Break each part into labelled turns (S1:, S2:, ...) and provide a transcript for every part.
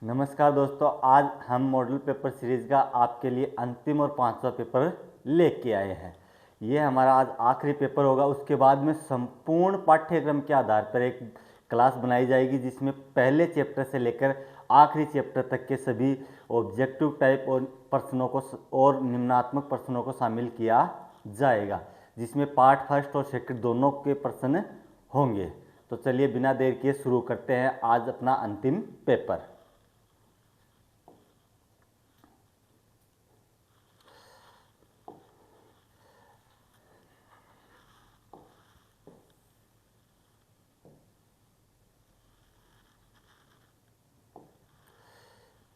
S1: नमस्कार दोस्तों, आज हम मॉडल पेपर सीरीज़ का आपके लिए अंतिम और पांचवा पेपर लेके आए हैं। ये हमारा आज आखिरी पेपर होगा। उसके बाद में संपूर्ण पाठ्यक्रम के आधार पर एक क्लास बनाई जाएगी जिसमें पहले चैप्टर से लेकर आखिरी चैप्टर तक के सभी ऑब्जेक्टिव टाइप और प्रश्नों को और निम्नात्मक प्रश्नों को शामिल किया जाएगा, जिसमें पार्ट फर्स्ट और सेकंड दोनों के प्रश्न होंगे। तो चलिए बिना देर किए शुरू करते हैं आज अपना अंतिम पेपर।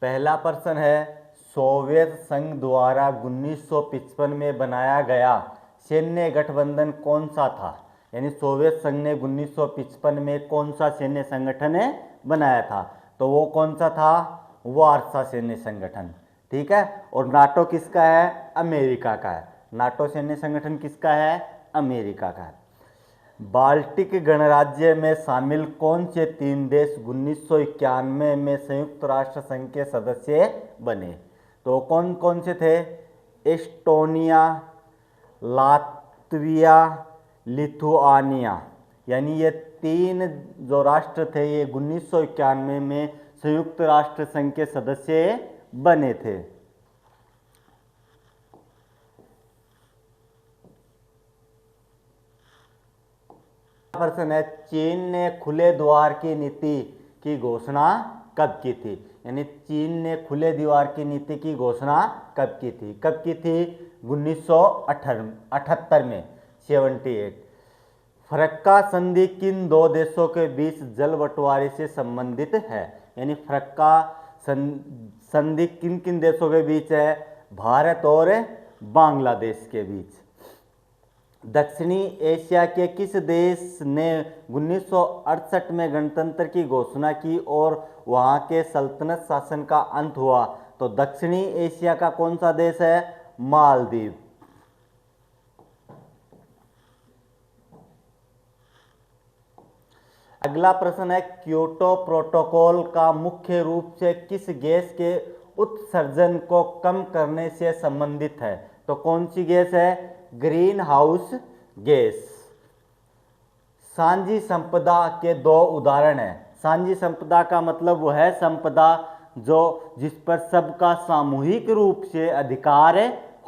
S1: पहला प्रश्न है, सोवियत संघ द्वारा 1955 में बनाया गया सैन्य गठबंधन कौन सा था। यानी सोवियत संघ ने 1955 में कौन सा सैन्य संगठन बनाया था, तो वो कौन सा था, वारसा सैन्य संगठन। ठीक है। और नाटो किसका है, अमेरिका का है। नाटो सैन्य संगठन किसका है, अमेरिका का है। बाल्टिक गणराज्य में शामिल कौन से तीन देश 1991 में संयुक्त राष्ट्र संघ के सदस्य बने। तो कौन कौन से थे, एस्टोनिया, लात्विया, लिथुआनिया। यानी ये तीन जो राष्ट्र थे ये 1991 में संयुक्त राष्ट्र संघ के सदस्य बने थे। प्रश्न है, चीन ने खुले द्वार की नीति की घोषणा कब की थी। यानी चीन ने खुले द्वार की नीति की घोषणा कब की थी, 1978 में, 78। फरक्का संधि किन दो देशों के बीच जल बंटवारे से संबंधित है। यानी फरक्का संधि किन किन देशों के बीच है, भारत और बांग्लादेश के बीच। दक्षिणी एशिया के किस देश ने 1968 में गणतंत्र की घोषणा की और वहां के सल्तनत शासन का अंत हुआ। तो दक्षिणी एशिया का कौन सा देश है, मालदीव। अगला प्रश्न है, क्योटो प्रोटोकॉल का मुख्य रूप से किस गैस के उत्सर्जन को कम करने से संबंधित है। तो कौन सी गैस है, ग्रीन हाउस गैस। सांझी संपदा के दो उदाहरण हैं। सांझी संपदा का मतलब वो है संपदा जिस पर सबका सामूहिक रूप से अधिकार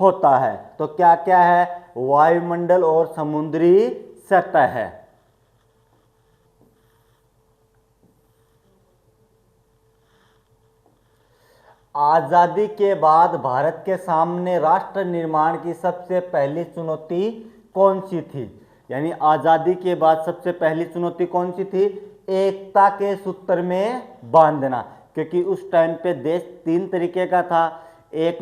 S1: होता है। तो क्या क्या है, वायुमंडल और समुद्री सतह है। आजादी के बाद भारत के सामने राष्ट्र निर्माण की सबसे पहली चुनौती कौन सी थी। यानी आजादी के बाद सबसे पहली चुनौती कौन सी थी, एकता के सूत्र में बांधना। क्योंकि उस टाइम पे देश तीन तरीके का था, एक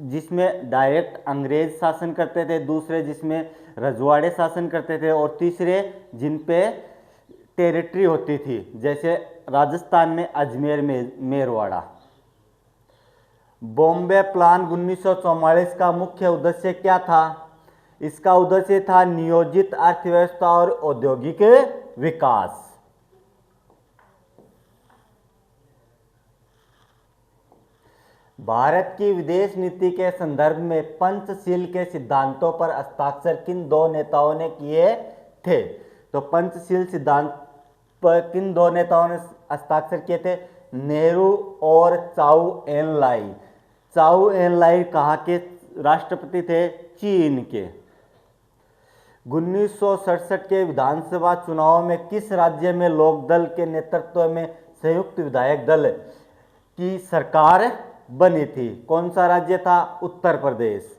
S1: जिसमें डायरेक्ट अंग्रेज शासन करते थे, दूसरे जिसमें रजवाड़े शासन करते थे, और तीसरे जिन पे टेरिटरी होती थी, जैसे राजस्थान में अजमेर में मेरवाड़ा। बॉम्बे प्लान 1944 का मुख्य उद्देश्य क्या था। इसका उद्देश्य था नियोजित अर्थव्यवस्था और औद्योगिक विकास। भारत की विदेश नीति के संदर्भ में पंचशील के सिद्धांतों पर हस्ताक्षर किन दो नेताओं ने किए थे। तो पंचशील सिद्धांत पर किन दो नेताओं ने हस्ताक्षर किए थे, नेहरू और चाउ एन लाई। चाउ एन लाई कहाँ के राष्ट्रपति थे, चीन के। 1967 के विधानसभा चुनाव में किस राज्य में लोकदल के नेतृत्व में संयुक्त विधायक दल की सरकार बनी थी। कौन सा राज्य था, उत्तर प्रदेश।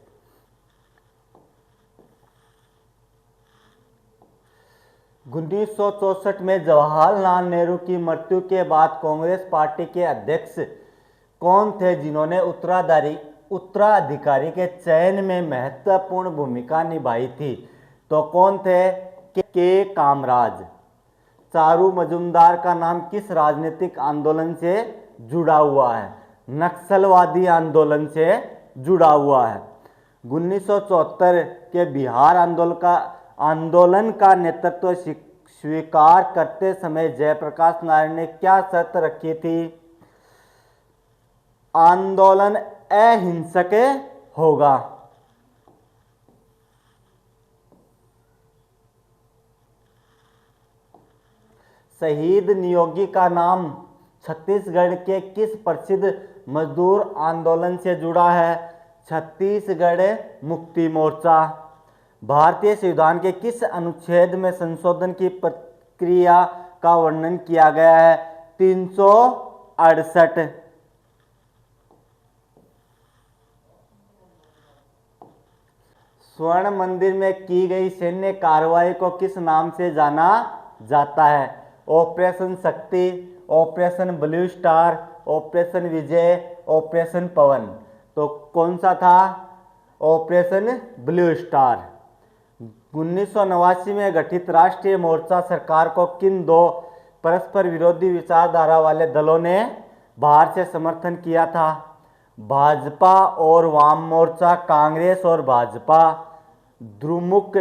S1: उन्नीस सौ 64 में जवाहरलाल नेहरू की मृत्यु के बाद कांग्रेस पार्टी के अध्यक्ष कौन थे जिन्होंने उत्तराधिकारी के चयन में महत्वपूर्ण भूमिका निभाई थी। तो कौन थे, के कामराज। चारू मजुमदार का नाम किस राजनीतिक आंदोलन से जुड़ा हुआ है, नक्सलवादी आंदोलन से जुड़ा हुआ है। 1974 के बिहार आंदोलन का नेतृत्व स्वीकार करते समय जयप्रकाश नारायण ने क्या शर्त रखी थी। आंदोलन अहिंसक होगा। शहीद नियोगी का नाम छत्तीसगढ़ के किस प्रसिद्ध मजदूर आंदोलन से जुड़ा है? छत्तीसगढ़ मुक्ति मोर्चा। भारतीय संविधान के किस अनुच्छेद में संशोधन की प्रक्रिया का वर्णन किया गया है? 368। स्वर्ण मंदिर में की गई सैन्य कार्रवाई को किस नाम से जाना जाता है? ऑपरेशन शक्ति, ऑपरेशन ब्लू स्टार, ऑपरेशन विजय, ऑपरेशन पवन। तो कौन सा था? Operation blue star. 1989 में गठित राष्ट्रीय मोर्चा सरकार को किन दो परस्पर विरोधी विचारधारा वाले दलों ने बाहर से समर्थन किया था? भाजपा और वाम मोर्चा, कांग्रेस और भाजपा, द्रमुक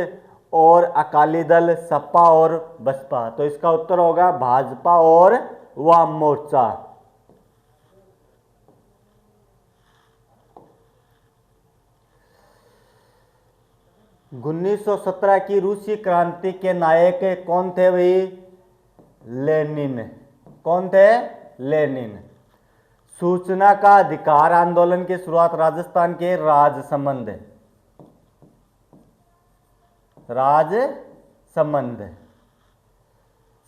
S1: और अकाली दल, सपा और बसपा। तो इसका उत्तर होगा भाजपा और वाम मोर्चा। उन्नीस 1917 की रूसी क्रांति के नायक कौन थे भाई? लेनिन। कौन थे? लेनिन। सूचना का अधिकार आंदोलन की शुरुआत राजस्थान के राजसमंद।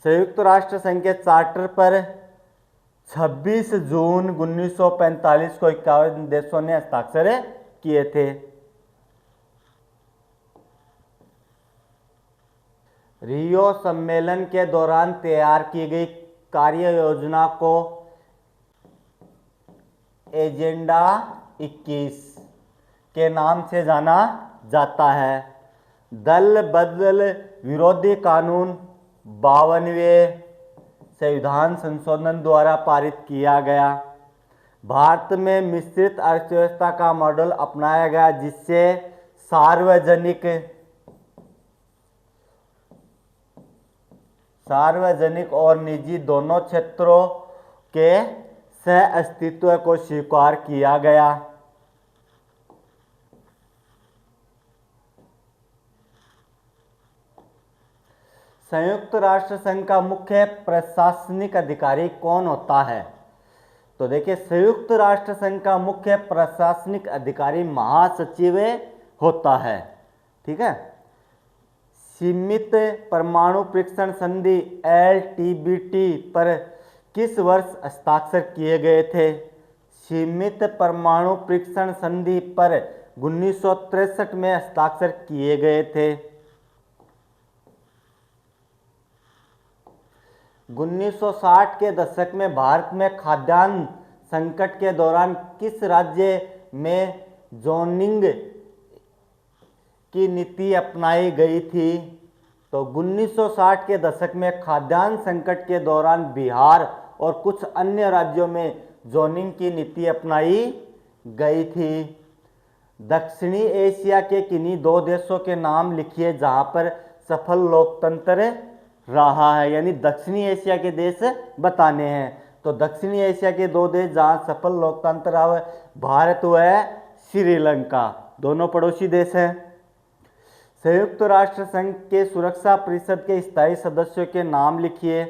S1: संयुक्त राष्ट्र संघ के चार्टर पर 26 जून 1945 को 51 देशों ने हस्ताक्षर किए थे। रियो सम्मेलन के दौरान तैयार की गई कार्य योजना को एजेंडा 21 के नाम से जाना जाता है। दल बदल विरोधी कानून 52वें संविधान संशोधन द्वारा पारित किया गया। भारत में मिश्रित अर्थव्यवस्था का मॉडल अपनाया गया, जिससे सार्वजनिक और निजी दोनों क्षेत्रों के सह अस्तित्व को स्वीकार किया गया। संयुक्त राष्ट्र संघ का मुख्य प्रशासनिक अधिकारी कौन होता है? तो देखिए, संयुक्त राष्ट्र संघ का मुख्य प्रशासनिक अधिकारी महासचिव होता है। ठीक है। सीमित परमाणु परीक्षण संधि LTBT पर किस वर्ष हस्ताक्षर किए गए थे? सीमित परमाणु परीक्षण संधि पर 1963 में हस्ताक्षर किए गए थे। 1960 के दशक में भारत में खाद्यान्न संकट के दौरान किस राज्य में जोनिंग की नीति अपनाई गई थी? तो 1960 के दशक में खाद्यान्न संकट के दौरान बिहार और कुछ अन्य राज्यों में जोनिंग की नीति अपनाई गई थी। दक्षिणी एशिया के किन्हीं दो देशों के नाम लिखिए जहां पर सफल लोकतंत्र रहा है, यानी दक्षिणी एशिया के देश बताने हैं। तो दक्षिणी एशिया के दो देश जहां सफल लोकतंत्र रहा है, भारत व श्रीलंका, दोनों पड़ोसी देश हैं। संयुक्त राष्ट्र संघ के सुरक्षा परिषद के स्थायी सदस्यों के नाम लिखिए।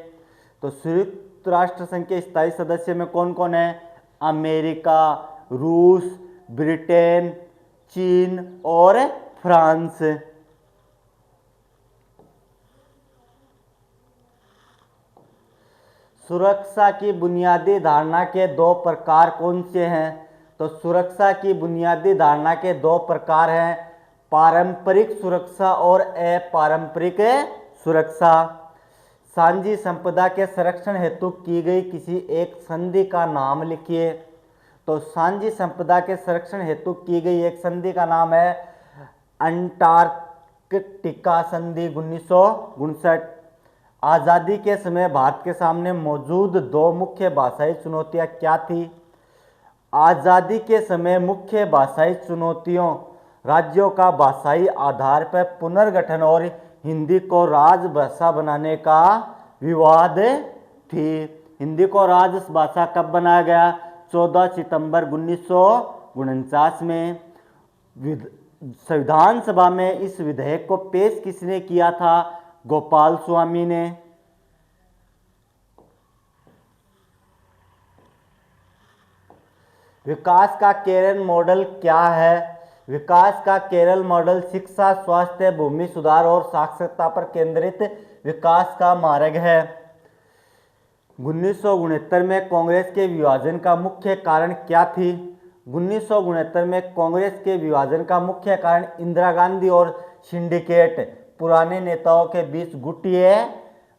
S1: तो संयुक्त राष्ट्र संघ के स्थायी सदस्य में कौन कौन है? अमेरिका, रूस, ब्रिटेन, चीन और फ्रांस। सुरक्षा की बुनियादी धारणा के दो प्रकार कौन से हैं? तो सुरक्षा की बुनियादी धारणा के दो प्रकार हैं, पारंपरिक सुरक्षा और अपारंपरिक सुरक्षा। साझी संपदा के संरक्षण हेतु की गई किसी एक संधि का नाम लिखिए। तो साझी संपदा के संरक्षण हेतु की गई एक संधि का नाम है अंटार्कटिका संधि 1959। आज़ादी के समय भारत के सामने मौजूद दो मुख्य भाषाई चुनौतियां क्या थी? आज़ादी के समय मुख्य भाषाई चुनौतियों राज्यों का भाषाई आधार पर पुनर्गठन और हिंदी को राजभाषा बनाने का विवाद थी। हिंदी को राजभाषा कब बनाया गया? 14 सितंबर 1949 में। संविधान सभा में इस विधेयक को पेश किसने किया था? गोपाल स्वामी ने। विकास का केरल मॉडल क्या है? विकास का केरल मॉडल शिक्षा, स्वास्थ्य, भूमि सुधार और साक्षरता पर केंद्रित विकास का मार्ग है। 1969 में कांग्रेस के विभाजन का मुख्य कारण क्या थी? 1969 में कांग्रेस के विभाजन का मुख्य कारण इंदिरा गांधी और सिंडिकेट पुराने नेताओं के बीच गुटीय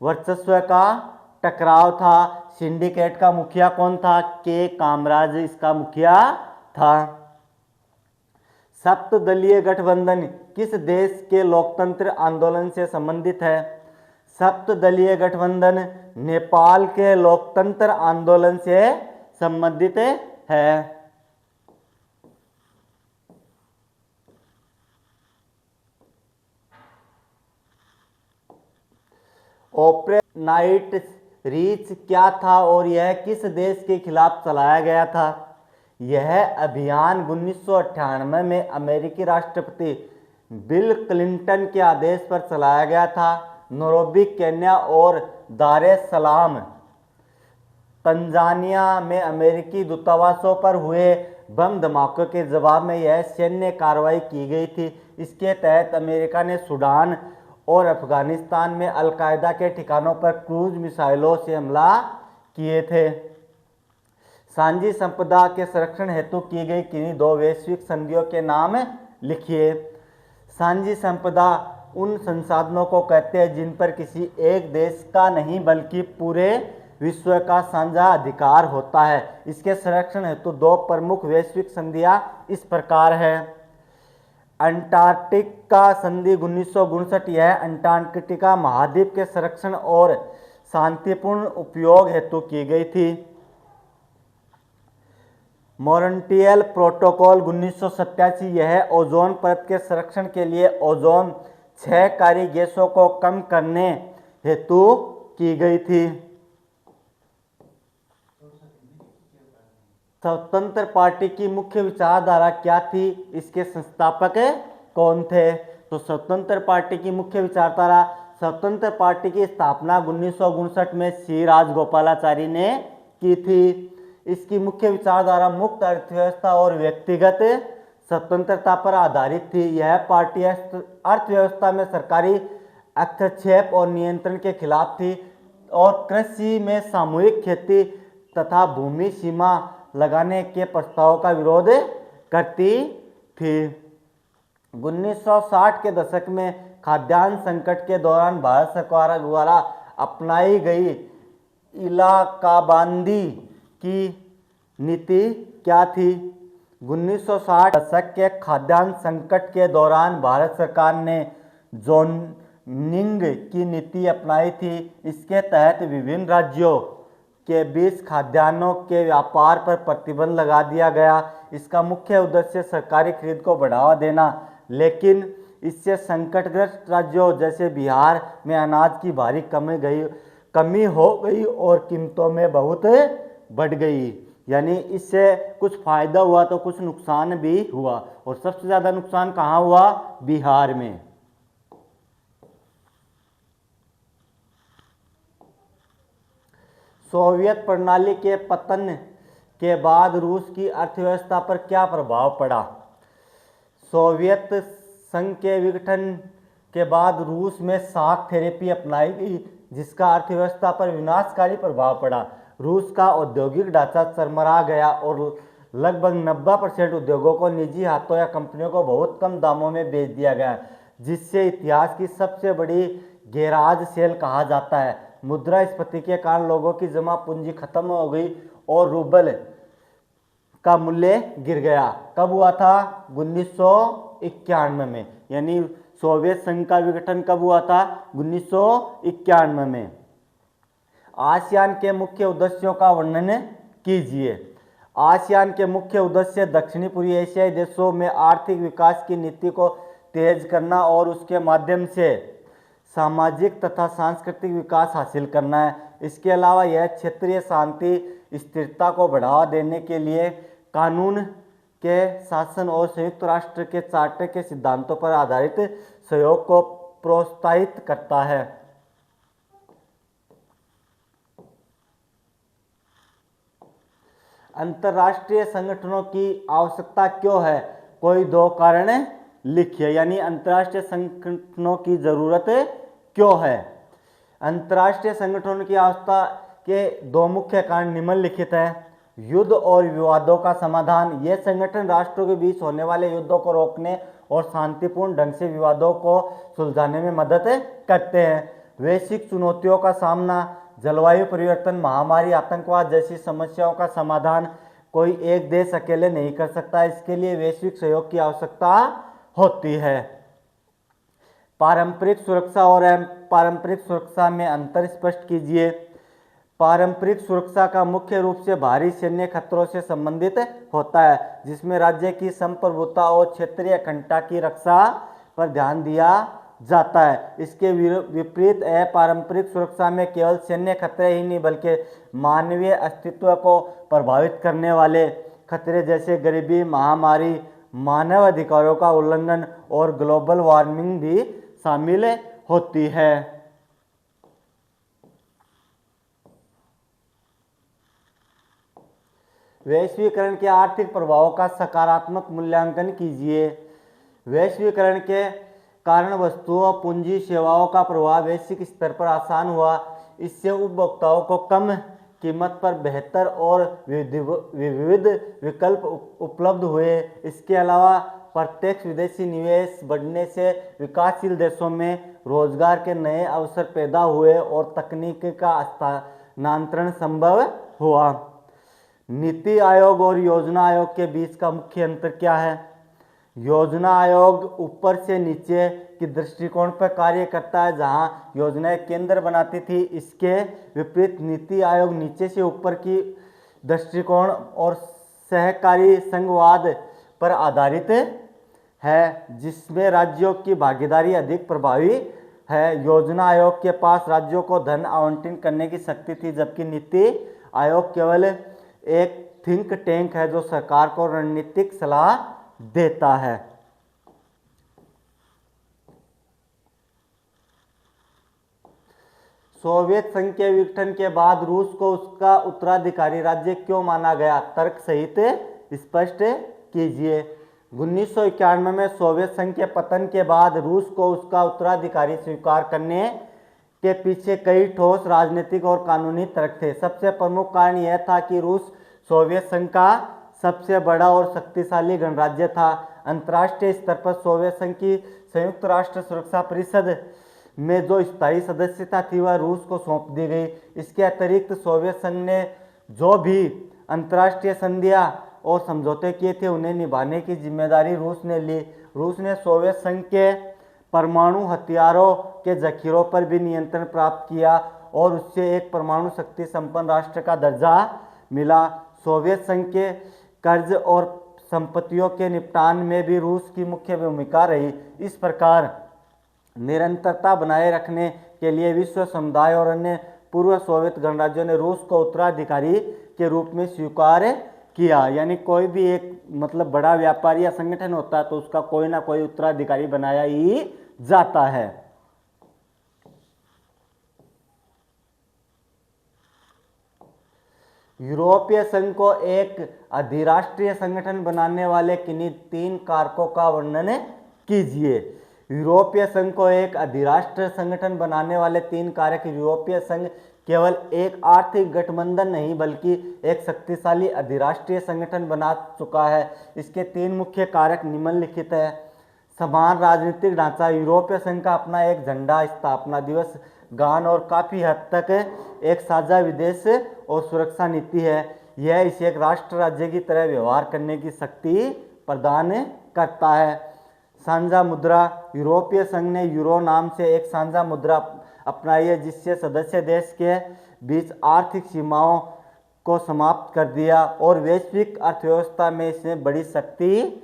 S1: वर्चस्व का टकराव था। सिंडिकेट का मुखिया कौन था? के कामराज इसका मुखिया था। सप्तदलीय गठबंधन किस देश के लोकतंत्र आंदोलन से संबंधित है? सप्तदलीय गठबंधन नेपाल के लोकतंत्र आंदोलन से संबंधित है। ऑपरेशन नाइट रीच क्या था और यह किस देश के खिलाफ चलाया गया था? यह अभियान 1998 में अमेरिकी राष्ट्रपति बिल क्लिंटन के आदेश पर चलाया गया था। नैरोबी केन्या और दार एस सलाम तंजानिया में अमेरिकी दूतावासों पर हुए बम धमाकों के जवाब में यह सैन्य कार्रवाई की गई थी। इसके तहत अमेरिका ने सूडान और अफगानिस्तान में अलकायदा के ठिकानों पर क्रूज मिसाइलों से हमला किए थे। सांझी संपदा के संरक्षण हेतु की गई किन्हीं दो वैश्विक संधियों के नाम लिखिए। सांझी संपदा उन संसाधनों को कहते हैं जिन पर किसी एक देश का नहीं बल्कि पूरे विश्व का साझा अधिकार होता है। इसके संरक्षण हेतु दो प्रमुख वैश्विक संधियां इस प्रकार है। अंटार्कटिका संधि 1959, यह अंटार्कटिका महाद्वीप के संरक्षण और शांतिपूर्ण उपयोग हेतु की गई थी। मॉन्ट्रियल प्रोटोकॉल 1987, यह ओजोन परत के संरक्षण के लिए ओजोन क्षयकारी गैसों को कम करने हेतु की गई थी। स्वतंत्र पार्टी की मुख्य विचारधारा क्या थी? इसके संस्थापक कौन थे? तो स्वतंत्र पार्टी की मुख्य विचारधारा, स्वतंत्र पार्टी की स्थापना 1959 में सी राजगोपालाचारी ने की थी। इसकी मुख्य विचारधारा मुक्त अर्थव्यवस्था और व्यक्तिगत स्वतंत्रता पर आधारित थी। यह पार्टी अर्थव्यवस्था में सरकारी हस्तक्षेप और नियंत्रण के खिलाफ थी और कृषि में सामूहिक खेती तथा भूमि सीमा लगाने के प्रस्ताव का विरोध करती थी। 1960 के दशक में खाद्यान्न संकट के दौरान भारत सरकार द्वारा अपनाई गई इलाकाबंदी की नीति क्या थी? 1960 दशक के खाद्यान्न संकट के दौरान भारत सरकार ने जोनिंग की नीति अपनाई थी। इसके तहत विभिन्न राज्यों के बीच खाद्यान्नों के व्यापार पर प्रतिबंध लगा दिया गया। इसका मुख्य उद्देश्य सरकारी खरीद को बढ़ावा देना, लेकिन इससे संकटग्रस्त राज्यों जैसे बिहार में अनाज की भारी कमी हो गई और कीमतों में बहुत बढ़ गई। यानी इससे कुछ फायदा हुआ तो कुछ नुकसान भी हुआ, और सबसे ज़्यादा नुकसान कहाँ हुआ? बिहार में। सोवियत प्रणाली के पतन के बाद रूस की अर्थव्यवस्था पर क्या प्रभाव पड़ा? सोवियत संघ के विघटन के बाद रूस में शॉक थेरेपी अपनाई गई, जिसका अर्थव्यवस्था पर विनाशकारी प्रभाव पड़ा। रूस का औद्योगिक ढांचा चरमरा गया और लगभग 90% उद्योगों को निजी हाथों या कंपनियों को बहुत कम दामों में बेच दिया गया, जिससे इतिहास की सबसे बड़ी गैराज सेल कहा जाता है। मुद्रास्फीति के कारण लोगों की जमा पूंजी खत्म हो गई और रूबल का मूल्य गिर गया। कब हुआ था? 1991 में। यानी सोवियत संघ का विघटन कब हुआ था? 1991 में। आसियान के मुख्य उद्देश्यों का वर्णन कीजिए। आसियान के मुख्य उद्देश्य दक्षिणी पूर्वी एशियाई देशों में आर्थिक विकास की नीति को तेज करना और उसके माध्यम से सामाजिक तथा सांस्कृतिक विकास हासिल करना है। इसके अलावा यह क्षेत्रीय शांति स्थिरता को बढ़ावा देने के लिए कानून के शासन और संयुक्त राष्ट्र के चार्टर के सिद्धांतों पर आधारित सहयोग को प्रोत्साहित करता है। अंतर्राष्ट्रीय संगठनों की आवश्यकता क्यों है? कोई दो कारण लिखिए, यानी अंतर्राष्ट्रीय संगठनों की जरूरत क्यों है? अंतर्राष्ट्रीय संगठनों की आवश्यकता के दो मुख्य कारण निम्नलिखित है। युद्ध और विवादों का समाधान। ये संगठन राष्ट्रों के बीच होने वाले युद्धों को रोकने और शांतिपूर्ण ढंग से विवादों को सुलझाने में मदद करते हैं। वैश्विक चुनौतियों का सामना। जलवायु परिवर्तन, महामारी, आतंकवाद जैसी समस्याओं का समाधान कोई एक देश अकेले नहीं कर सकता। इसके लिए वैश्विक सहयोग की आवश्यकता होती है। पारंपरिक सुरक्षा और पारंपरिक सुरक्षा में अंतर स्पष्ट कीजिए। पारंपरिक सुरक्षा का मुख्य रूप से बाहरी सैन्य खतरों से संबंधित होता है, जिसमें राज्य की संप्रभुता और क्षेत्रीय अखंडता की रक्षा पर ध्यान दिया जाता है। इसके विपरीत अपारंपरिक सुरक्षा में केवल सैन्य खतरे ही नहीं बल्कि मानवीय अस्तित्व को प्रभावित करने वाले खतरे जैसे गरीबी, महामारी, मानव अधिकारों का उल्लंघन और ग्लोबल वार्मिंग भी शामिल होती है। वैश्वीकरण के आर्थिक प्रभावों का सकारात्मक मूल्यांकन कीजिए। वैश्वीकरण के कारण वस्तुओं, पूंजी, सेवाओं का प्रवाह वैश्विक स्तर पर आसान हुआ। इससे उपभोक्ताओं को कम कीमत पर बेहतर और विविध विकल्प उपलब्ध हुए। इसके अलावा प्रत्यक्ष विदेशी निवेश बढ़ने से विकासशील देशों में रोजगार के नए अवसर पैदा हुए और तकनीक का हस्तांतरण संभव हुआ। नीति आयोग और योजना आयोग के बीच का मुख्य अंतर क्या है? योजना आयोग ऊपर से नीचे की दृष्टिकोण पर कार्य करता है, जहां योजनाएं केंद्र बनाती थी। इसके विपरीत नीति आयोग नीचे से ऊपर की दृष्टिकोण और सहकारी संघवाद पर आधारित है, जिसमें राज्यों की भागीदारी अधिक प्रभावी है। योजना आयोग के पास राज्यों को धन आवंटन करने की शक्ति थी, जबकि नीति आयोग केवल एक थिंक टैंक है जो सरकार को रणनीतिक सलाह देता है। सोवियत संघ के विघटन के बाद रूस को उसका उत्तराधिकारी राज्य क्यों माना गया? तर्क सहित स्पष्ट कीजिए। 1991 में सोवियत संघ के पतन के बाद रूस को उसका उत्तराधिकारी स्वीकार करने के पीछे कई ठोस राजनीतिक और कानूनी तर्क थे। सबसे प्रमुख कारण यह था कि रूस सोवियत संघ का सबसे बड़ा और शक्तिशाली गणराज्य था। अंतर्राष्ट्रीय स्तर पर सोवियत संघ की संयुक्त राष्ट्र सुरक्षा परिषद में जो स्थायी सदस्यता थी वह रूस को सौंप दी गई। इसके अतिरिक्त सोवियत संघ ने जो भी अंतर्राष्ट्रीय संधियां और समझौते किए थे उन्हें निभाने की जिम्मेदारी रूस ने ली। रूस ने सोवियत संघ के परमाणु हथियारों के जखीरों पर भी नियंत्रण प्राप्त किया और उससे एक परमाणु शक्ति संपन्न राष्ट्र का दर्जा मिला। सोवियत संघ के कर्ज और संपत्तियों के निपटान में भी रूस की मुख्य भूमिका रही। इस प्रकार निरंतरता बनाए रखने के लिए विश्व समुदाय और अन्य पूर्व सोवियत गणराज्यों ने रूस को उत्तराधिकारी के रूप में स्वीकार किया। यानी कोई भी एक बड़ा व्यापारी या संगठन होता है तो उसका कोई ना कोई उत्तराधिकारी बनाया ही जाता है। यूरोपीय संघ को एक अधिराष्ट्रीय संगठन बनाने वाले किन्हीं 3 कारकों का वर्णन कीजिए। यूरोपीय संघ को एक अधिराष्ट्रीय संगठन बनाने वाले 3 कारक। यूरोपीय संघ केवल एक आर्थिक गठबंधन नहीं बल्कि एक शक्तिशाली अधिराष्ट्रीय संगठन बना चुका है। इसके 3 मुख्य कारक निम्नलिखित है। समान राजनीतिक ढांचा। यूरोपीय संघ का अपना एक झंडा, स्थापना दिवस, गान और काफी हद तक एक साझा विदेश और सुरक्षा नीति है। यह इसे एक राष्ट्र राज्य की तरह व्यवहार करने की शक्ति प्रदान करता है। साझा मुद्रा। यूरोपीय संघ ने यूरो नाम से एक साझा मुद्रा अपनाई है, जिससे सदस्य देश के बीच आर्थिक सीमाओं को समाप्त कर दिया और वैश्विक अर्थव्यवस्था में इसने बड़ी शक्ति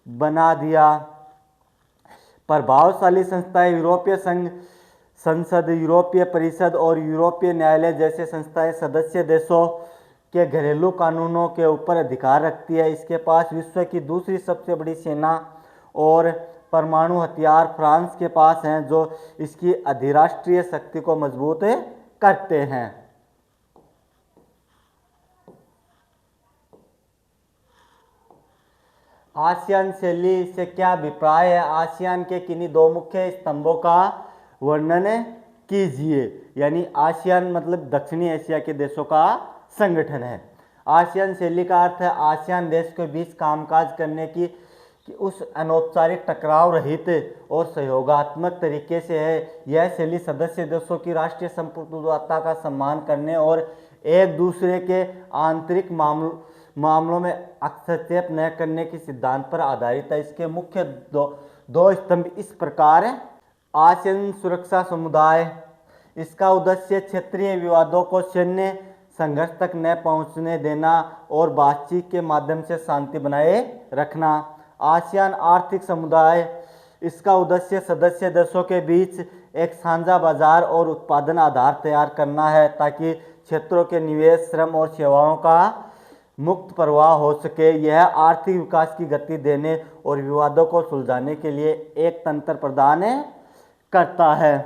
S1: बना दिया। प्रभावशाली संस्थाएं। यूरोपीय संघ संसद, यूरोपीय परिषद और यूरोपीय न्यायालय जैसे संस्थाएं सदस्य देशों के घरेलू कानूनों के ऊपर अधिकार रखती है। इसके पास विश्व की दूसरी सबसे बड़ी सेना और परमाणु हथियार फ्रांस के पास हैं, जो इसकी अधिराष्ट्रीय शक्ति को मजबूत करते हैं। आसियान शैली से क्या अभिप्राय है? आसियान के किन्हीं दो मुख्य स्तंभों का वर्णन कीजिए। यानी आसियान मतलब दक्षिणी एशिया के देशों का संगठन है। आसियान शैली का अर्थ है आसियान देश के बीच कामकाज करने की उस अनौपचारिक टकराव रहित और सहयोगात्मक तरीके से है। यह शैली सदस्य देशों की राष्ट्रीय संप्रभुता का सम्मान करने और एक दूसरे के आंतरिक मामलों में हस्तक्षेप न करने के सिद्धांत पर आधारित है। इसके मुख्य दो स्तंभ इस प्रकार है। आसियान सुरक्षा समुदाय, इसका उद्देश्य क्षेत्रीय विवादों को सैन्य संघर्ष तक न पहुंचने देना और बातचीत के माध्यम से शांति बनाए रखना। आसियान आर्थिक समुदाय, इसका उद्देश्य सदस्य देशों के बीच एक साझा बाजार और उत्पादन आधार तैयार करना है ताकि क्षेत्रों के निवेश, श्रम और सेवाओं का मुक्त प्रवाह हो सके। यह आर्थिक विकास की गति देने और विवादों को सुलझाने के लिए एक तंत्र प्रदान करता है।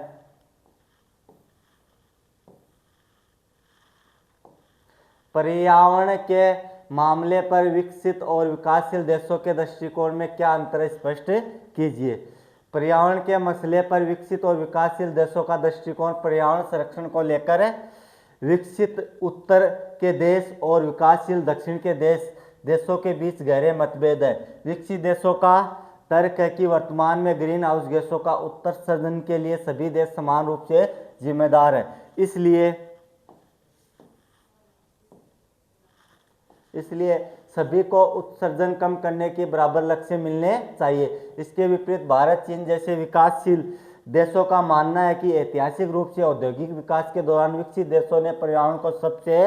S1: पर्यावरण के मामले पर विकसित और विकासशील देशों के दृष्टिकोण में क्या अंतर है, स्पष्ट कीजिए। पर्यावरण के मसले पर विकसित और विकासशील देशों का दृष्टिकोण पर्यावरण संरक्षण को लेकर है। विकसित उत्तर के देश और विकासशील दक्षिण के देशों के बीच गहरे मतभेद है। विकसित देशों का तर्क है कि वर्तमान में ग्रीन हाउस गैसों का उत्सर्जन के लिए सभी देश समान रूप से जिम्मेदार है, इसलिए सभी को उत्सर्जन कम करने के बराबर लक्ष्य मिलने चाहिए। इसके विपरीत भारत, चीन जैसे विकासशील देशों का मानना है कि ऐतिहासिक रूप से औद्योगिक विकास के दौरान विकसित देशों ने पर्यावरण को सबसे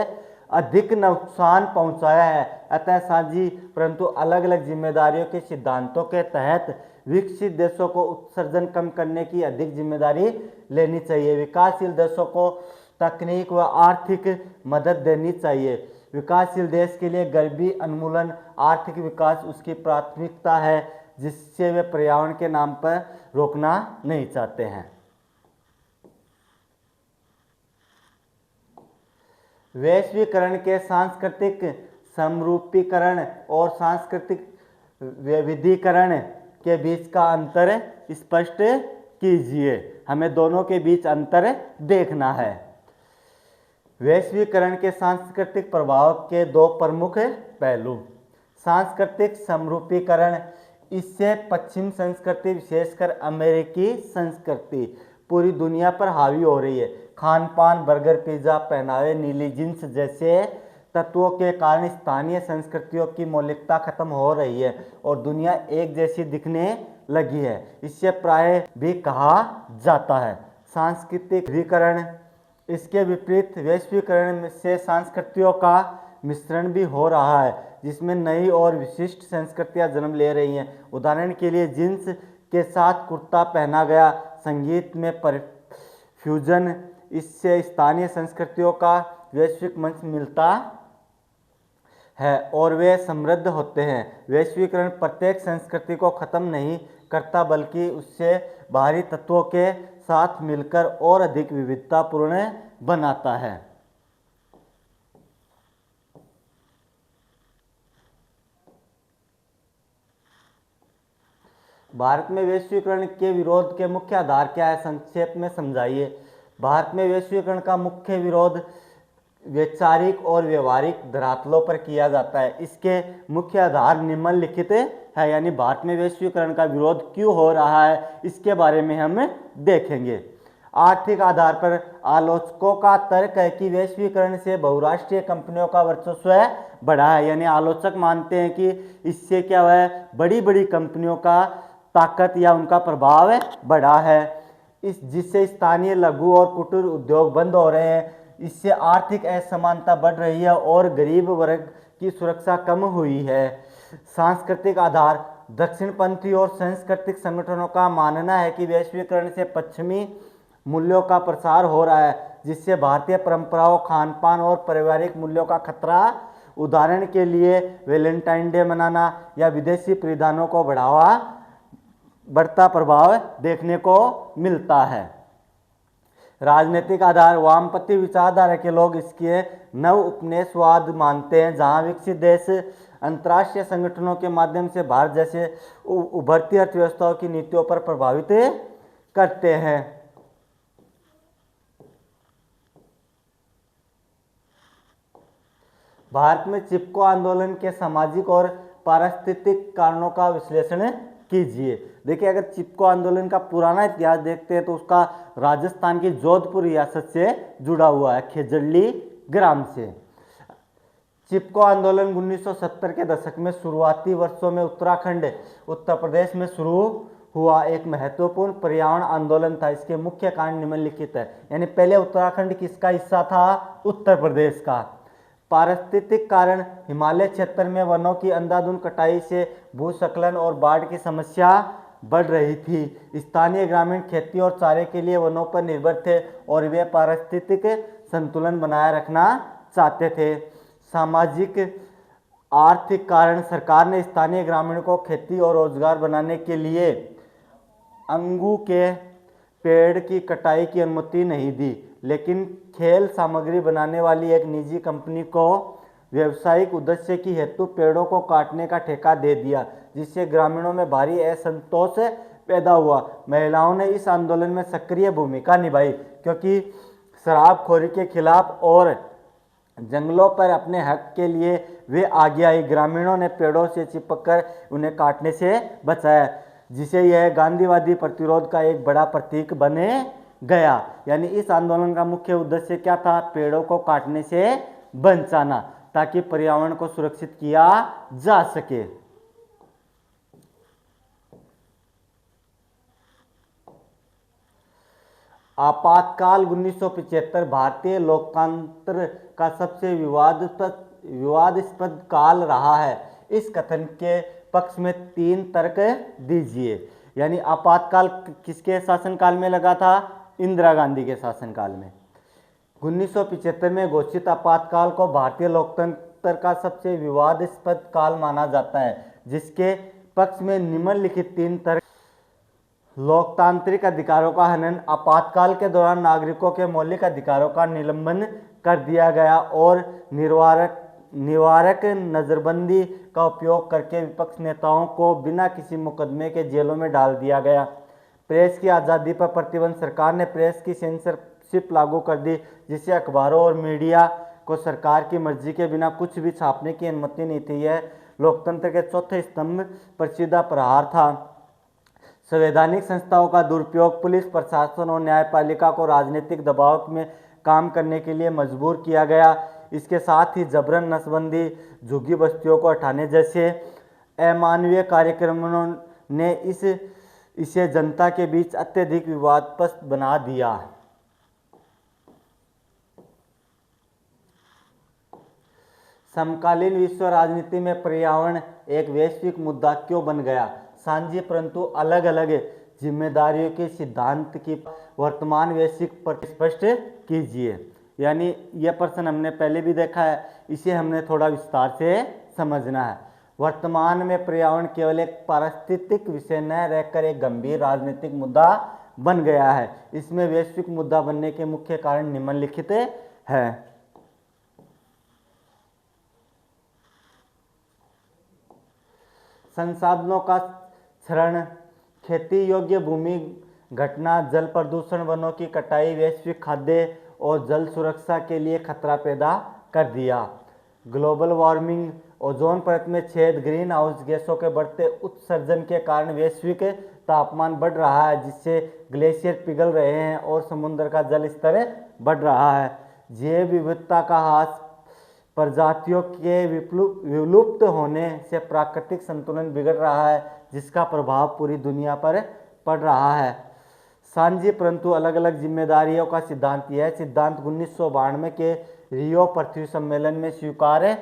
S1: अधिक नुकसान पहुंचाया है। अतः साझी परंतु अलग अलग जिम्मेदारियों के सिद्धांतों के तहत विकसित देशों को उत्सर्जन कम करने की अधिक जिम्मेदारी लेनी चाहिए। विकासशील देशों को तकनीक व आर्थिक मदद देनी चाहिए। विकासशील देश के लिए गरीबी उन्मूलन, आर्थिक विकास उसकी प्राथमिकता है, जिससे वे पर्यावरण के नाम पर रोकना नहीं चाहते हैं। वैश्वीकरण के सांस्कृतिक समरूपीकरण और सांस्कृतिक वैविध्यीकरण के बीच का अंतर स्पष्ट कीजिए। हमें दोनों के बीच अंतर देखना है। वैश्वीकरण के सांस्कृतिक प्रभाव के दो प्रमुख पहलू। सांस्कृतिक समरूपीकरण, इससे पश्चिम संस्कृति, विशेषकर अमेरिकी संस्कृति पूरी दुनिया पर हावी हो रही है। खान पान, बर्गर, पिज्जा, पहनावे, नीली जींस जैसे तत्वों के कारण स्थानीय संस्कृतियों की मौलिकता खत्म हो रही है और दुनिया एक जैसी दिखने लगी है। इससे प्राय भी कहा जाता है सांस्कृतिक विकरण। इसके विपरीत वैश्वीकरण से संस्कृतियों का मिश्रण भी हो रहा है, जिसमें नई और विशिष्ट संस्कृतियां जन्म ले रही हैं। उदाहरण के लिए जींस के साथ कुर्ता पहना गया, संगीत में फ्यूजन, इससे स्थानीय संस्कृतियों का वैश्विक मंच मिलता है और वे समृद्ध होते हैं। वैश्वीकरण प्रत्येक संस्कृति को खत्म नहीं करता, बल्कि उससे बाहरी तत्वों के साथ मिलकर और अधिक विविधतापूर्ण बनाता है। भारत में वैश्वीकरण के विरोध के मुख्य आधार क्या है, संक्षेप में समझाइए। भारत में वैश्वीकरण का मुख्य विरोध वैचारिक और व्यवहारिक धरातलों पर किया जाता है। इसके मुख्य आधार निम्नलिखित है, यानी भारत में वैश्वीकरण का विरोध क्यों हो रहा है, इसके बारे में हम देखेंगे। आर्थिक आधार पर आलोचकों का तर्क है कि वैश्वीकरण से बहुराष्ट्रीय कंपनियों का वर्चस्व बढ़ा है, यानी आलोचक मानते हैं कि इससे क्या हुआ है, बड़ी बड़ी कंपनियों का ताकत या उनका प्रभाव बढ़ा है, जिससे स्थानीय लघु और कुटीर उद्योग बंद हो रहे हैं। इससे आर्थिक असमानता बढ़ रही है और गरीब वर्ग की सुरक्षा कम हुई है। सांस्कृतिक आधार, दक्षिणपंथी और सांस्कृतिक संगठनों का मानना है कि वैश्वीकरण से पश्चिमी मूल्यों का प्रसार हो रहा है, जिससे भारतीय परंपराओं, खान पान और पारिवारिक मूल्यों का खतरा। उदाहरण के लिए वैलेंटाइन डे मनाना या विदेशी परिधानों को बढ़ता प्रभाव देखने को मिलता है। राजनीतिक आधार, वामपंथी विचारधारा के लोग इसके नव उपनिवेशवाद मानते हैं, जहां विकसित देश अंतर्राष्ट्रीय संगठनों के माध्यम से भारत जैसे उभरती अर्थव्यवस्थाओं की नीतियों पर प्रभावित करते हैं। भारत में चिपको आंदोलन के सामाजिक और पारिस्थितिक कारणों का विश्लेषण कीजिए। देखिए, अगर चिपको आंदोलन का पुराना इतिहास देखते हैं तो उसका राजस्थान की जोधपुर रियासत से जुड़ा हुआ है, खेजड़ली ग्राम से। चिपको आंदोलन 1970 के दशक में शुरुआती वर्षों में उत्तराखंड, उत्तर प्रदेश में शुरू हुआ एक महत्वपूर्ण पर्यावरण आंदोलन था। इसके मुख्य कारण निम्नलिखित है, यानी पहले उत्तराखंड किसका हिस्सा था? उत्तर प्रदेश का। पारिस्थितिक कारण, हिमालय क्षेत्र में वनों की अंधाधुंध कटाई से भूस्खलन और बाढ़ की समस्या बढ़ रही थी। स्थानीय ग्रामीण खेती और चारे के लिए वनों पर निर्भर थे और वे पारिस्थितिक संतुलन बनाए रखना चाहते थे। सामाजिक आर्थिक कारण, सरकार ने स्थानीय ग्रामीणों को खेती और रोजगार बनाने के लिए अंगू के पेड़ की कटाई की अनुमति नहीं दी, लेकिन खेल सामग्री बनाने वाली एक निजी कंपनी को व्यावसायिक उद्देश्य की हेतु पेड़ों को काटने का ठेका दे दिया, जिससे ग्रामीणों में भारी असंतोष पैदा हुआ। महिलाओं ने इस आंदोलन में सक्रिय भूमिका निभाई, क्योंकि शराबखोरी के खिलाफ और जंगलों पर अपने हक के लिए वे आगे आई। ग्रामीणों ने पेड़ों से चिपककर उन्हें काटने से बचाया, जिसे यह गांधीवादी प्रतिरोध का एक बड़ा प्रतीक बने गया। यानी इस आंदोलन का मुख्य उद्देश्य क्या था? पेड़ों को काटने से बचाना, ताकि पर्यावरण को सुरक्षित किया जा सके। आपातकाल 1975 भारतीय लोकतंत्र का सबसे विवादास्पद काल रहा है। इस कथन के पक्ष में 3 तर्क दीजिए। यानी आपातकाल किसके शासनकाल में लगा था? इंदिरा गांधी के शासनकाल में। 1975 में घोषित आपातकाल को भारतीय लोकतंत्र का सबसे विवादास्पद काल माना जाता है, जिसके पक्ष में निम्नलिखित 3 तर्क। लोकतांत्रिक अधिकारों का हनन, आपातकाल के दौरान नागरिकों के मौलिक अधिकारों का निलंबन कर दिया गया और निवारक नजरबंदी का उपयोग करके विपक्ष नेताओं को बिना किसी मुकदमे के जेलों में डाल दिया गया। प्रेस की आज़ादी पर प्रतिबंध, सरकार ने प्रेस की सेंसरशिप लागू कर दी, जिससे अखबारों और मीडिया को सरकार की मर्जी के बिना कुछ भी छापने की अनुमति नहीं थी। यह लोकतंत्र के चौथे स्तंभ पर सीधा प्रहार था। संवैधानिक संस्थाओं का दुरुपयोग, पुलिस प्रशासन और न्यायपालिका को राजनीतिक दबाव में काम करने के लिए मजबूर किया गया। इसके साथ ही जबरन नसबंदी, झुग्गी बस्तियों को हटाने जैसे अमानवीय कार्यक्रमों ने इसे जनता के बीच अत्यधिक विवादास्पद बना दिया। समकालीन विश्व राजनीति में पर्यावरण एक वैश्विक मुद्दा क्यों बन गया? सांझी परंतु अलग अलग जिम्मेदारियों के सिद्धांत की वर्तमान वैश्विक पर स्पष्ट कीजिए। यानी यह प्रश्न हमने पहले भी देखा है, इसे हमने थोड़ा विस्तार से समझना है। वर्तमान में पर्यावरण केवल एक पारिस्थितिक विषय न रहकर एक गंभीर राजनीतिक मुद्दा बन गया है। इसमें वैश्विक मुद्दा बनने के मुख्य कारण निम्नलिखित है। संसाधनों का क्षरण, खेती योग्य भूमि घटना, जल प्रदूषण, वनों की कटाई, वैश्विक खाद्य और जल सुरक्षा के लिए खतरा पैदा कर दिया। ग्लोबल वार्मिंग, ओजोन परत में छेद, ग्रीन हाउस गैसों के बढ़ते उत्सर्जन के कारण वैश्विक तापमान बढ़ रहा है, जिससे ग्लेशियर पिघल रहे हैं और समुद्र का जल स्तर बढ़ रहा है। जैव विविधता का ह्रास, प्रजातियों के विलुप्त होने से प्राकृतिक संतुलन बिगड़ रहा है, जिसका प्रभाव पूरी दुनिया पर पड़ रहा है। सांझी परंतु अलग अलग जिम्मेदारियों का सिद्धांत, यह सिद्धांत 1992 के रियो पृथ्वी सम्मेलन में स्वीकार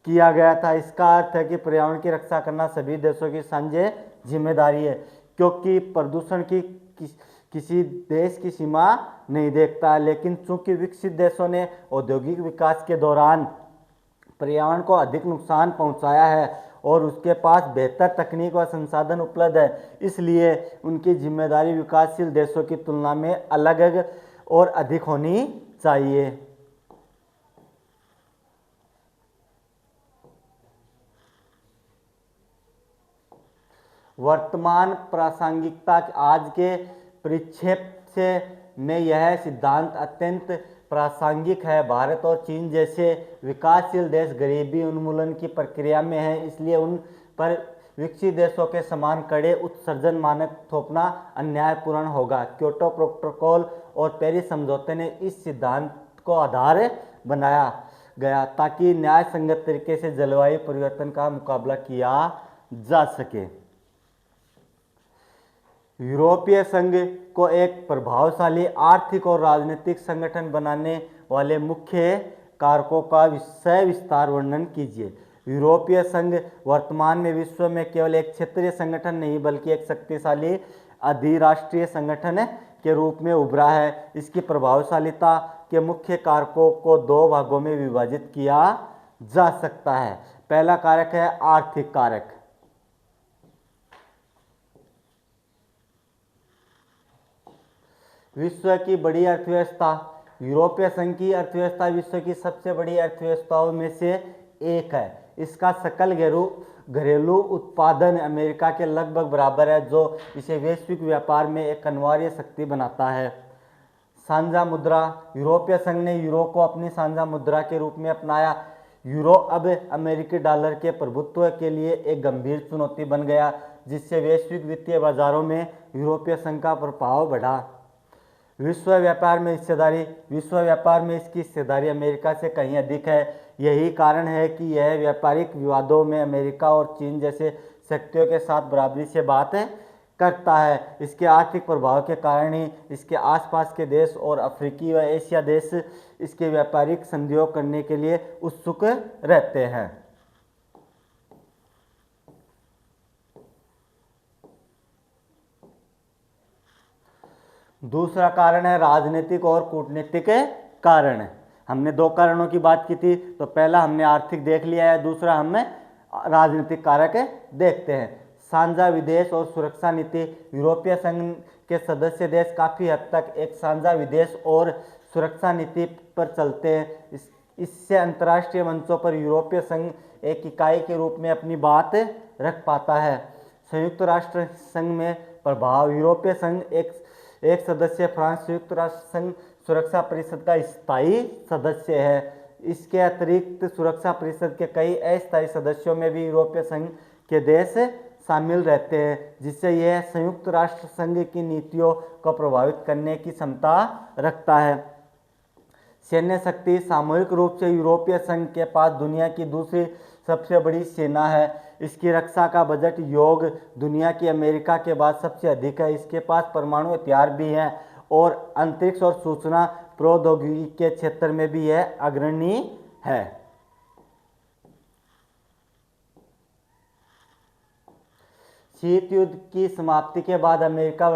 S1: किया गया था। इसका अर्थ है कि पर्यावरण की रक्षा करना सभी देशों की साझी जिम्मेदारी है, क्योंकि प्रदूषण की किसी देश की सीमा नहीं देखता। लेकिन चूंकि विकसित देशों ने औद्योगिक विकास के दौरान पर्यावरण को अधिक नुकसान पहुंचाया है और उसके पास बेहतर तकनीक व संसाधन उपलब्ध है, इसलिए उनकी जिम्मेदारी विकासशील देशों की तुलना में अलग और अधिक होनी चाहिए। वर्तमान प्रासंगिकता आज के परिप्रेक्ष्य से में यह सिद्धांत अत्यंत प्रासंगिक है। भारत और चीन जैसे विकासशील देश गरीबी उन्मूलन की प्रक्रिया में हैं, इसलिए उन पर विकसित देशों के समान कड़े उत्सर्जन मानक थोपना अन्यायपूर्ण होगा। क्योटो प्रोटोकॉल और पेरिस समझौते ने इस सिद्धांत को आधार बनाया गया ताकि न्याय संगत तरीके से जलवायु परिवर्तन का मुकाबला किया जा सके। यूरोपीय संघ को एक प्रभावशाली आर्थिक और राजनीतिक संगठन बनाने वाले मुख्य कारकों का विस्तार वर्णन कीजिए। यूरोपीय संघ वर्तमान में विश्व में केवल एक क्षेत्रीय संगठन नहीं बल्कि एक शक्तिशाली अधिराष्ट्रीय संगठन के रूप में उभरा है। इसकी प्रभावशालीता के मुख्य कारकों को दो भागों में विभाजित किया जा सकता है। पहला कारक है आर्थिक कारक। विश्व की बड़ी अर्थव्यवस्था। यूरोपीय संघ की अर्थव्यवस्था विश्व की सबसे बड़ी अर्थव्यवस्थाओं में से एक है। इसका सकल घरेलू उत्पादन अमेरिका के लगभग बराबर है, जो इसे वैश्विक व्यापार में एक अनिवार्य शक्ति बनाता है। साझा मुद्रा। यूरोपीय संघ ने यूरो को अपनी साझा मुद्रा के रूप में अपनाया। यूरो अब अमेरिकी डॉलर के प्रभुत्व के लिए एक गंभीर चुनौती बन गया, जिससे वैश्विक वित्तीय बाजारों में यूरोपीय संघ का प्रभाव बढ़ा। विश्व व्यापार में हिस्सेदारी। विश्व व्यापार में इसकी हिस्सेदारी अमेरिका से कहीं अधिक है। यही कारण है कि यह व्यापारिक विवादों में अमेरिका और चीन जैसे शक्तियों के साथ बराबरी से बात करता है। इसके आर्थिक प्रभाव के कारण ही इसके आसपास के देश और अफ्रीकी व एशिया देश इसके व्यापारिक संधियों करने के लिए उत्सुक रहते हैं। दूसरा कारण है राजनीतिक और कूटनीतिक कारण। हमने दो कारणों की बात की थी, तो पहला हमने आर्थिक देख लिया है, दूसरा हमें राजनीतिक कारक देखते हैं। साझा विदेश और सुरक्षा नीति। यूरोपीय संघ के सदस्य देश काफ़ी हद तक एक साझा विदेश और सुरक्षा नीति पर चलते हैं। इससे अंतर्राष्ट्रीय मंचों पर यूरोपीय संघ एक इकाई के रूप में अपनी बात रख पाता है। संयुक्त राष्ट्र संघ में प्रभाव। यूरोपीय संघ एक सदस्य फ्रांस संयुक्त राष्ट्र संघ सुरक्षा परिषद का स्थायी सदस्य है। इसके अतिरिक्त सुरक्षा परिषद के कई अस्थायी सदस्यों में भी यूरोपीय संघ के देश शामिल रहते हैं, जिससे यह संयुक्त राष्ट्र संघ की नीतियों को प्रभावित करने की क्षमता रखता है। सैन्य शक्ति। सामूहिक रूप से यूरोपीय संघ के पास दुनिया की दूसरी सबसे बड़ी सेना है। इसकी रक्षा का बजट योग दुनिया की अमेरिका के बाद सबसे अधिक है। इसके पास परमाणु हथियार भी हैं और अंतरिक्ष और सूचना प्रौद्योगिकी के क्षेत्र में भी यह अग्रणी है। शीत युद्ध की समाप्ति के बाद अमेरिका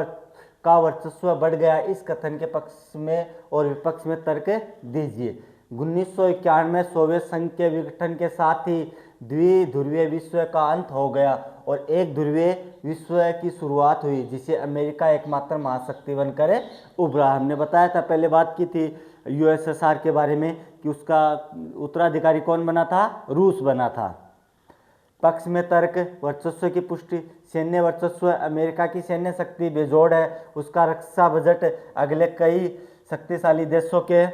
S1: का वर्चस्व बढ़ गया। इस कथन के पक्ष में और विपक्ष में तर्क दीजिए। 1991 में सोवियत संघ के विघटन के साथ ही द्विध्रुवीय विश्व का अंत हो गया और एक ध्रुवीय विश्व की शुरुआत हुई, जिसे अमेरिका एकमात्र महाशक्ति बनकर उभरा। हमने बताया था, पहले बात की थी यूएसएसआर के बारे में कि उसका उत्तराधिकारी कौन बना था? रूस बना था। पक्ष में तर्क। वर्चस्व की पुष्टि। सैन्य वर्चस्व। अमेरिका की सैन्य शक्ति बेजोड़ है। उसका रक्षा बजट अगले कई शक्तिशाली देशों के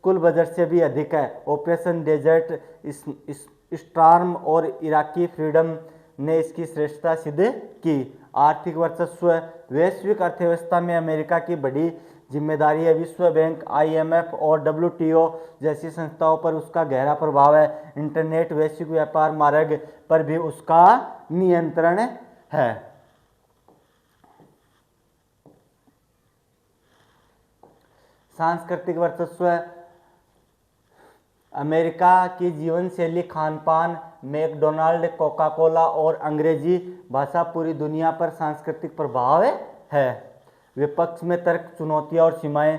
S1: कुल बजट से भी अधिक है। ऑपरेशन डेजर्ट स्टॉर्म और इराकी फ्रीडम ने इसकी श्रेष्ठता सिद्ध की। आर्थिक वर्चस्व। वैश्विक अर्थव्यवस्था में अमेरिका की बड़ी जिम्मेदारी है। विश्व बैंक, IMF और WTO जैसी संस्थाओं पर उसका गहरा प्रभाव है। इंटरनेट, वैश्विक व्यापार मार्ग पर भी उसका नियंत्रण है। सांस्कृतिक वर्चस्व। अमेरिका की जीवन शैली, खान पान, मैकडोनाल्ड, कोका कोला और अंग्रेजी भाषा पूरी दुनिया पर सांस्कृतिक प्रभाव है। विपक्ष में तर्क, चुनौतियां और सीमाएं,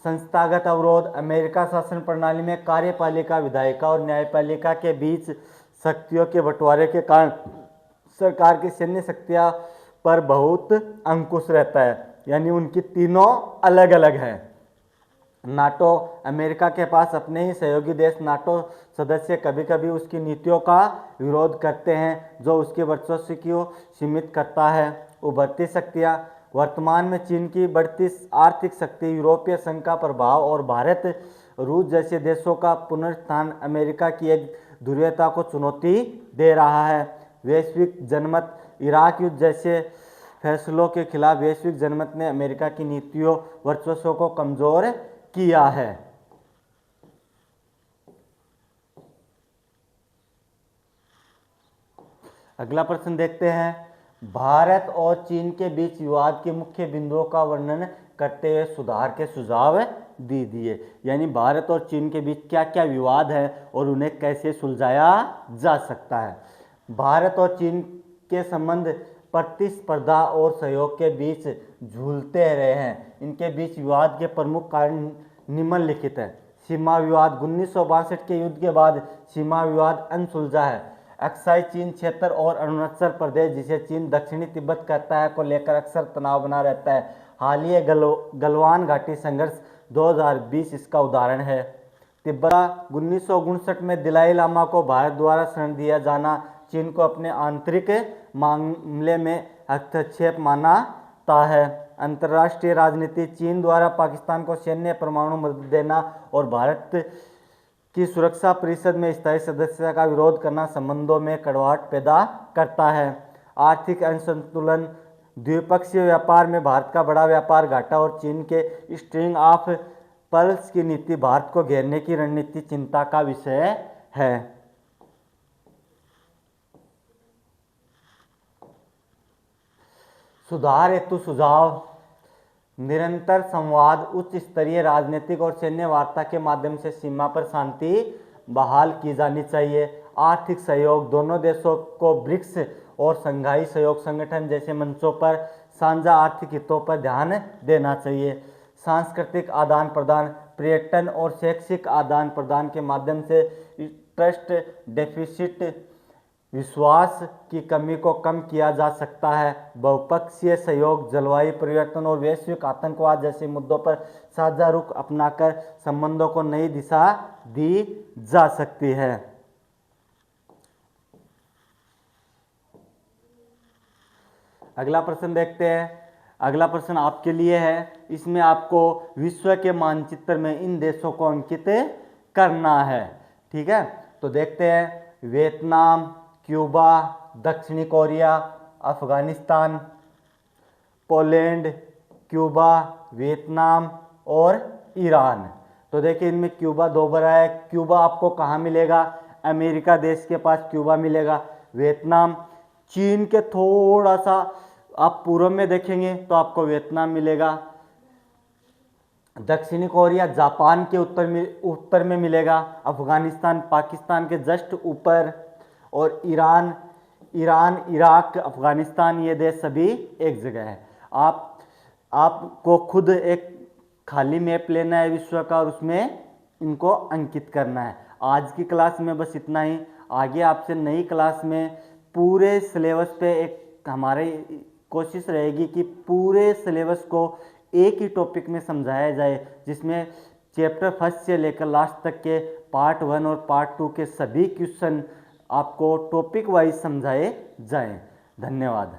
S1: संस्थागत अवरोध, अमेरिका शासन प्रणाली में कार्यपालिका, विधायिका और न्यायपालिका के बीच शक्तियों के बंटवारे के कारण सरकार की सैन्य शक्तियां पर बहुत अंकुश रहता है, यानी उनकी तीनों अलग अलग है। नाटो, अमेरिका के पास अपने ही सहयोगी देश नाटो सदस्य कभी कभी उसकी नीतियों का विरोध करते हैं जो उसके वर्चस्व को सीमित करता है। उभरती शक्तियाँ, वर्तमान में चीन की बढ़ती आर्थिक शक्ति, यूरोपीय संघ का प्रभाव और भारत, रूस जैसे देशों का पुनरुत्थान अमेरिका की एक ध्रुवीयता को चुनौती दे रहा है। वैश्विक जनमत, इराक युद्ध जैसे फैसलों के खिलाफ वैश्विक जनमत ने अमेरिका की नीतियों वर्चस्व को कमजोर किया है। अगला प्रश्न देखते हैं, भारत और चीन के बीच विवाद के मुख्य बिंदुओं का वर्णन करते हुए सुधार के सुझाव दीजिए। यानी भारत और चीन के बीच क्या क्या विवाद है और उन्हें कैसे सुलझाया जा सकता है। भारत और चीन के संबंध प्रतिस्पर्धा और सहयोग के बीच झूलते रहे हैं। इनके बीच विवाद के प्रमुख कारण निम्नलिखित है। सीमा विवाद, 1962 के युद्ध के बाद सीमा विवाद अनसुलझा है। अक्साई चीन क्षेत्र और अरुणाचल प्रदेश, जिसे चीन दक्षिणी तिब्बत कहता है, को लेकर अक्सर तनाव बना रहता है। हालिया गलवान घाटी संघर्ष 2020 इसका उदाहरण है। तिब्बत 1959 में दलाई लामा को भारत द्वारा शरण दिया जाना चीन को अपने आंतरिक मामले में हस्तक्षेप मानता है। अंतर्राष्ट्रीय राजनीति, चीन द्वारा पाकिस्तान को सैन्य परमाणु मदद देना और भारत की सुरक्षा परिषद में स्थायी सदस्यता का विरोध करना संबंधों में कड़वाहट पैदा करता है। आर्थिक असंतुलन, द्विपक्षीय व्यापार में भारत का बड़ा व्यापार घाटा और चीन के स्ट्रिंग ऑफ पर्ल्स की नीति भारत को घेरने की रणनीति चिंता का विषय है। सुधार हेतु सुझाव, निरंतर संवाद, उच्च स्तरीय राजनीतिक और सैन्य वार्ता के माध्यम से सीमा पर शांति बहाल की जानी चाहिए। आर्थिक सहयोग, दोनों देशों को ब्रिक्स और संघाई सहयोग संगठन जैसे मंचों पर साझा आर्थिक हितों पर ध्यान देना चाहिए। सांस्कृतिक आदान प्रदान, पर्यटन और शैक्षिक आदान प्रदान के माध्यम से ट्रस्ट डेफिसिट, विश्वास की कमी को कम किया जा सकता है। बहुपक्षीय सहयोग, जलवायु परिवर्तन और वैश्विक आतंकवाद जैसे मुद्दों पर साझा रुख अपनाकर संबंधों को नई दिशा दी जा सकती है। अगला प्रश्न देखते हैं। अगला प्रश्न आपके लिए है। इसमें आपको विश्व के मानचित्र में इन देशों को अंकित करना है। ठीक है, तो देखते हैं। वियतनाम, क्यूबा, दक्षिणी Korea, Afghanistan, Poland, Cuba, Vietnam और ईरान। तो देखिए इनमें क्यूबा दो बार है। क्यूबा आपको कहाँ मिलेगा? अमेरिका देश के पास क्यूबा मिलेगा। वियतनाम चीन के थोड़ा सा आप पूर्व में देखेंगे तो आपको वियतनाम मिलेगा। दक्षिणी कोरिया जापान के उत्तर में मिलेगा। अफगानिस्तान पाकिस्तान के जस्ट ऊपर। और ईरान, इराक, अफगानिस्तान, ये देश सभी एक जगह है। आपको खुद एक खाली मैप लेना है विश्व का और उसमें इनको अंकित करना है। आज की क्लास में बस इतना ही। आगे आपसे नई क्लास में पूरे सिलेबस पे एक हमारी कोशिश रहेगी कि पूरे सिलेबस को एक ही टॉपिक में समझाया जाए, जिसमें चैप्टर फर्स्ट से लेकर लास्ट तक के पार्ट 1 और पार्ट 2 के सभी क्वेश्चन आपको टॉपिक वाइज समझाए जाएं। धन्यवाद।